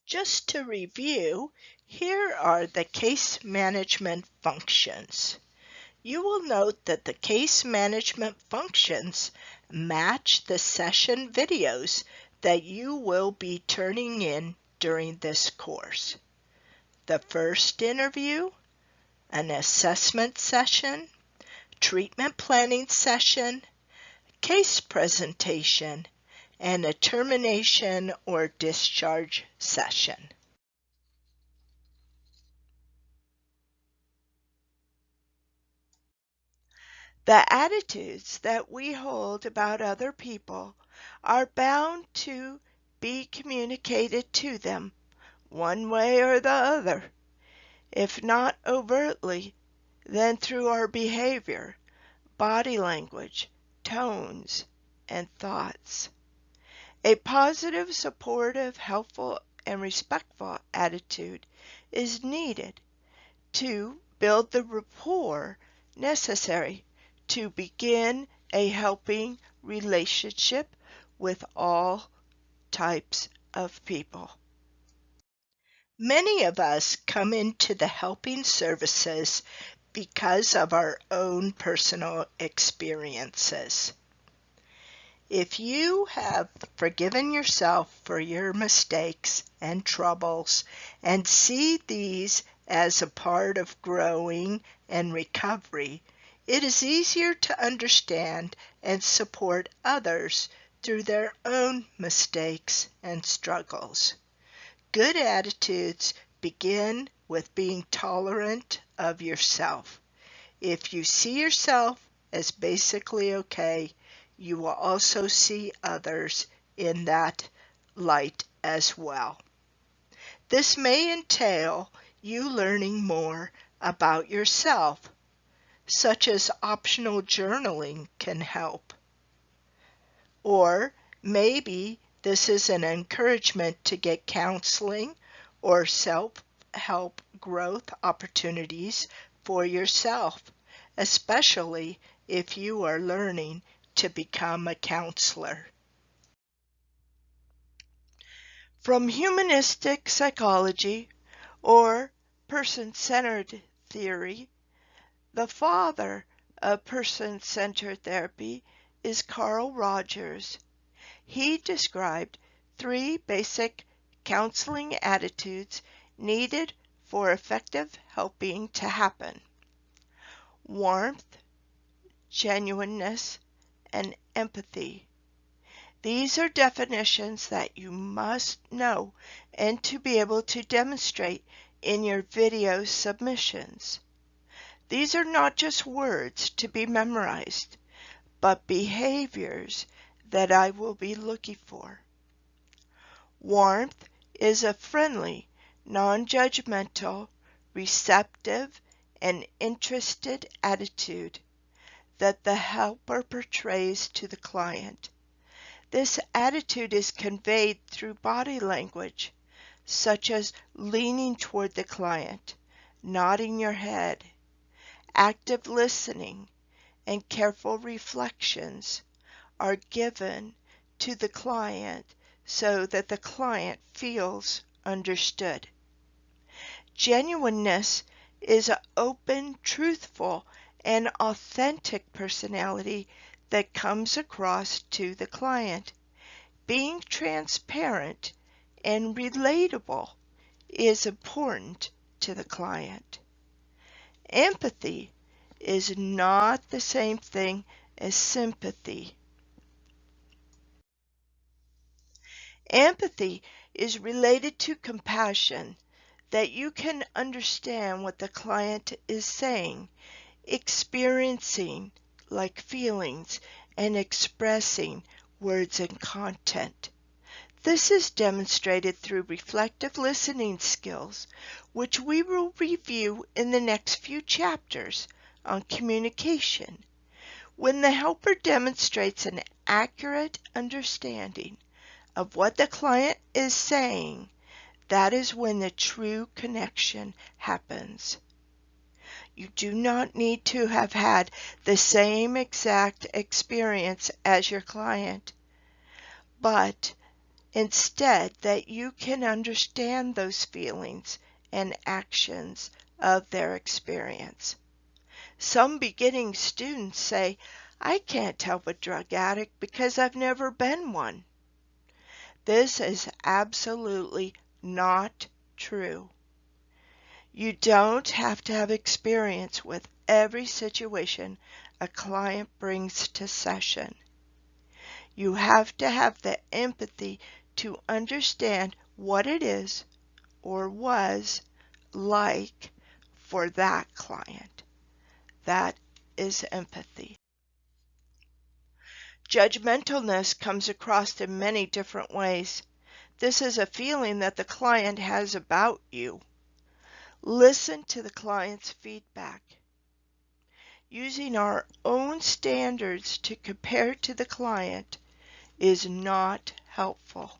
Just to review, here are the case management functions. You will note that the case management functions match the session videos that you will be turning in during this course. The first interview, an assessment session, treatment planning session, case presentation, and a termination or discharge session. The attitudes that we hold about other people are bound to be communicated to them one way or the other, if not overtly, then through our behavior, body language, tones, and thoughts. A positive, supportive, helpful, and respectful attitude is needed to build the rapport necessary to begin a helping relationship with all types of people. Many of us come into the helping services because of our own personal experiences. If you have forgiven yourself for your mistakes and troubles and see these as a part of growing and recovery, it is easier to understand and support others through their own mistakes and struggles. Good attitudes begin with being tolerant of yourself. If you see yourself as basically okay, you will also see others in that light as well. This may entail you learning more about yourself, such as optional journaling can help. Or maybe this is an encouragement to get counseling or self-help growth opportunities for yourself, especially if you are learning to become a counselor. From humanistic psychology or person-centered theory, the father of person-centered therapy is Carl Rogers. He described 3 basic counseling attitudes needed for effective helping to happen: warmth, genuineness, and empathy. These are definitions that you must know and to be able to demonstrate in your video submissions. These are not just words to be memorized, but behaviors that I will be looking for. Warmth is a friendly, non-judgmental, receptive, and interested attitude that the helper portrays to the client. This attitude is conveyed through body language, such as leaning toward the client, nodding your head. Active listening and careful reflections are given to the client so that the client feels understood. Genuineness is an open, truthful, and authentic personality that comes across to the client. Being transparent and relatable is important to the client. Empathy is not the same thing as sympathy. Empathy is related to compassion, that you can understand what the client is saying, experiencing like feelings, and expressing words and content. This is demonstrated through reflective listening skills, which we will review in the next few chapters on communication. When the helper demonstrates an accurate understanding of what the client is saying, that is when the true connection happens. You do not need to have had the same exact experience as your client, but Instead, that you can understand those feelings and actions of their experience. Some beginning students say, I can't help a drug addict because I've never been one. This is absolutely not true. You don't have to have experience with every situation a client brings to session. You have to have the empathy to understand what it is or was like for that client. That is empathy. Judgmentalness comes across in many different ways. This is a feeling that the client has about you. Listen to the client's feedback. Using our own standards to compare to the client is not helpful.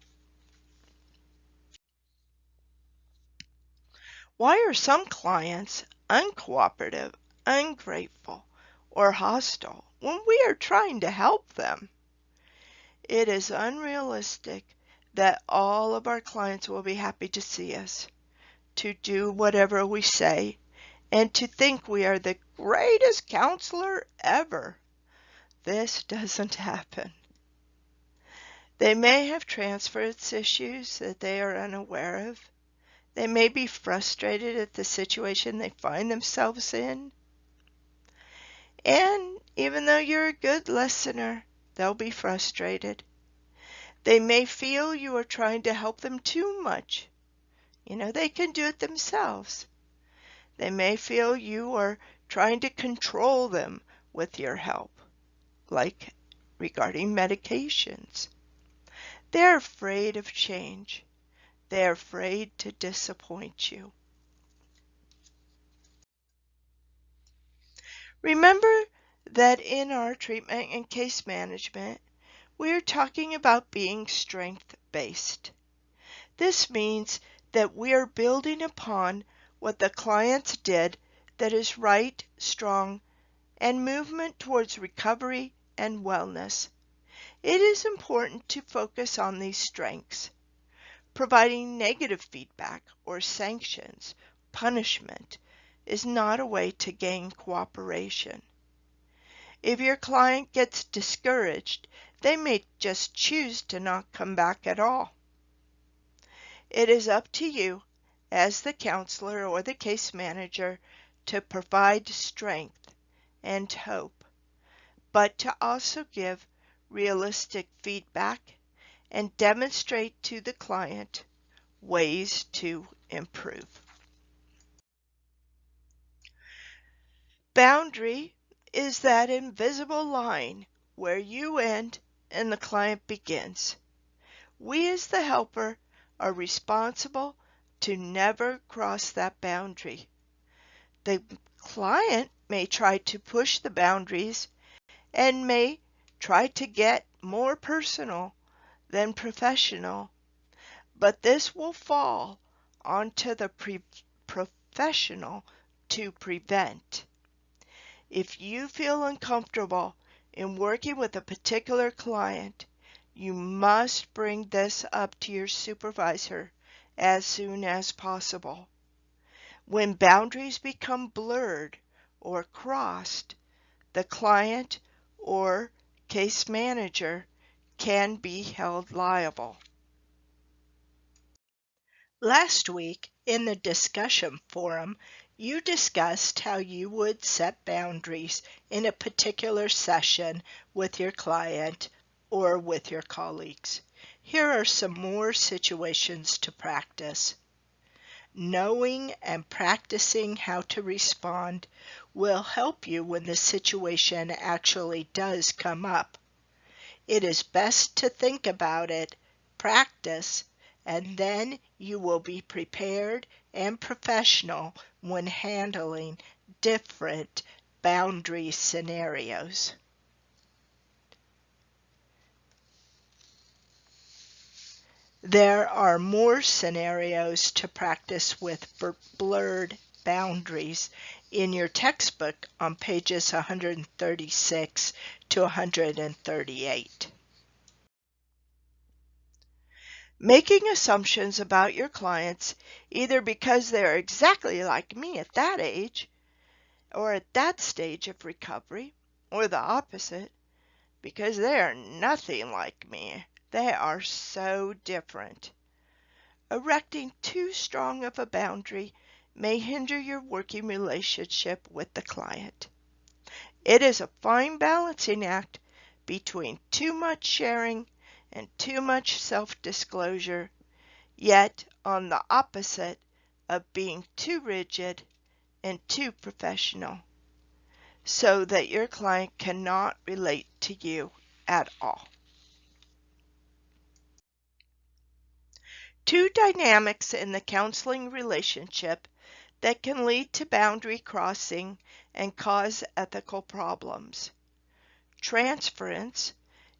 Why are some clients uncooperative, ungrateful, or hostile when we are trying to help them? It is unrealistic that all of our clients will be happy to see us, to do whatever we say, and to think we are the greatest counselor ever. This doesn't happen. They may have transference issues that they are unaware of. They may be frustrated at the situation they find themselves in. And even though you're a good listener, they'll be frustrated. They may feel you are trying to help them too much. They can do it themselves. They may feel you are trying to control them with your help, like regarding medications. They're afraid of change. They're afraid to disappoint you. Remember that in our treatment and case management, we are talking about being strength-based. This means that we are building upon what the clients did that is right, strong, and movement towards recovery and wellness. It is important to focus on these strengths. Providing negative feedback or sanctions, punishment, is not a way to gain cooperation. If your client gets discouraged, they may just choose to not come back at all. It is up to you, as the counselor or the case manager, to provide strength and hope, but to also give realistic feedback and demonstrate to the client ways to improve. Boundary is that invisible line where you end and the client begins. We as the helper are responsible to never cross that boundary. The client may try to push the boundaries and may try to get more personal than professional, but this will fall onto the professional to prevent. If you feel uncomfortable in working with a particular client, you must bring this up to your supervisor as soon as possible. When boundaries become blurred or crossed, the client or case manager can be held liable. Last week, in the discussion forum, you discussed how you would set boundaries in a particular session with your client or with your colleagues. Here are some more situations to practice. Knowing and practicing how to respond will help you when the situation actually does come up. It is best to think about it, practice, and then you will be prepared and professional when handling different boundary scenarios. There are more scenarios to practice with blurred boundaries in your textbook on pages 136 to 138. Making assumptions about your clients either because they're exactly like me at that age or at that stage of recovery, or the opposite, because they are nothing like me. They are so different. Erecting too strong of a boundary may hinder your working relationship with the client. It is a fine balancing act between too much sharing and too much self-disclosure, yet on the opposite of being too rigid and too professional, so that your client cannot relate to you at all. Two dynamics in the counseling relationship that can lead to boundary crossing and cause ethical problems. Transference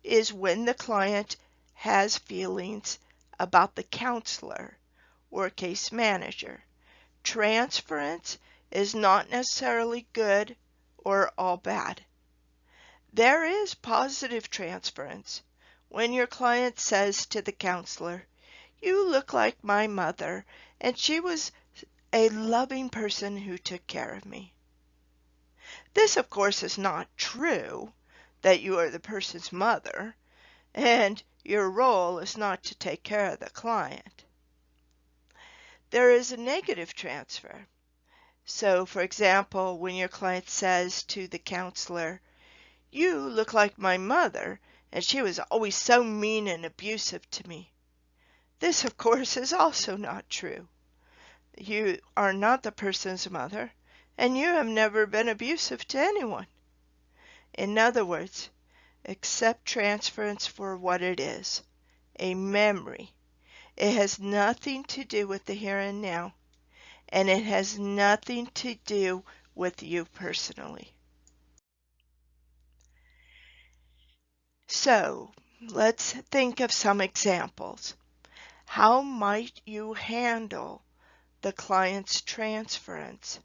is when the client has feelings about the counselor or case manager. Transference is not necessarily good or all bad. There is positive transference when your client says to the counselor, "You look like my mother, and she was a loving person who took care of me." This, of course, is not true that you are the person's mother, and your role is not to take care of the client. There is a negative transfer. So, for example, when your client says to the counselor, "You look like my mother, and she was always so mean and abusive to me." This, of course, is also not true. You are not the person's mother, and you have never been abusive to anyone. In other words, accept transference for what it is, a memory. It has nothing to do with the here and now, and it has nothing to do with you personally. So, let's think of some examples. How might you handle the client's transference?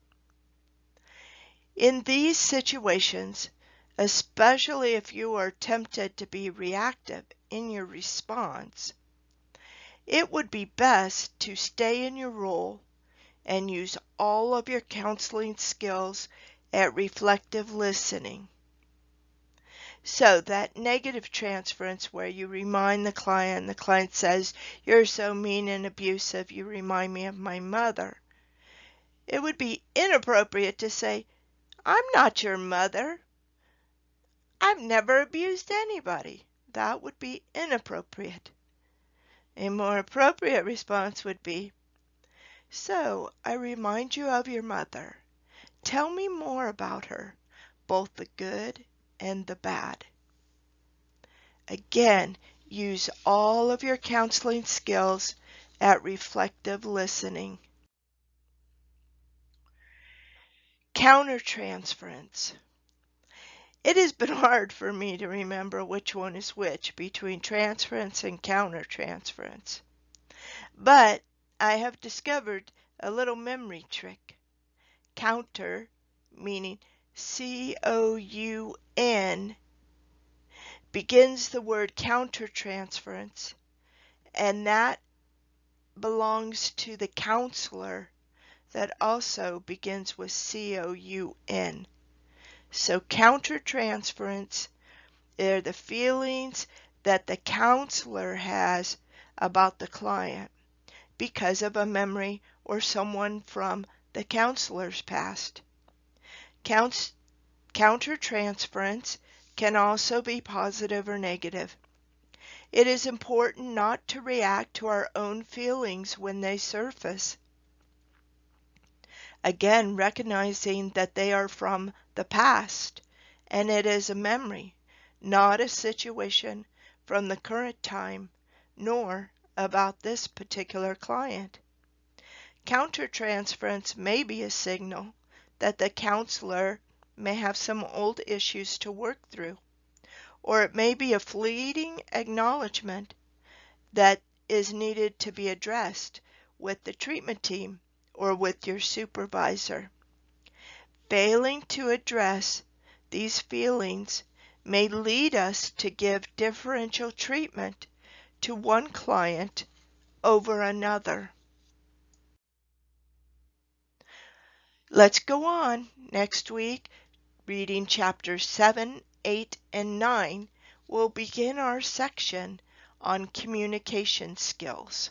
In these situations, especially if you are tempted to be reactive in your response, it would be best to stay in your role and use all of your counseling skills at reflective listening. So that negative transference where you remind the client says, "You're so mean and abusive, you remind me of my mother." It would be inappropriate to say, "I'm not your mother. I've never abused anybody." That would be inappropriate. A more appropriate response would be, "So, I remind you of your mother. Tell me more about her, both the good and the bad." Again, use all of your counseling skills at reflective listening. Countertransference. It has been hard for me to remember which one is which between transference and countertransference. But I have discovered a little memory trick. Counter, meaning C-O-U-N, begins the word countertransference, and that belongs to the counselor that also begins with C-O-U-N. So countertransference are the feelings that the counselor has about the client because of a memory or someone from the counselor's past. Countertransference can also be positive or negative. It is important not to react to our own feelings when they surface. Again, recognizing that they are from the past, and it is a memory, not a situation from the current time, nor about this particular client. Countertransference may be a signal that the counselor may have some old issues to work through, or it may be a fleeting acknowledgement that is needed to be addressed with the treatment team or with your supervisor. Failing to address these feelings may lead us to give differential treatment to one client over another. Let's go on. Next week, reading chapters 7, 8, and 9, we'll begin our section on communication skills.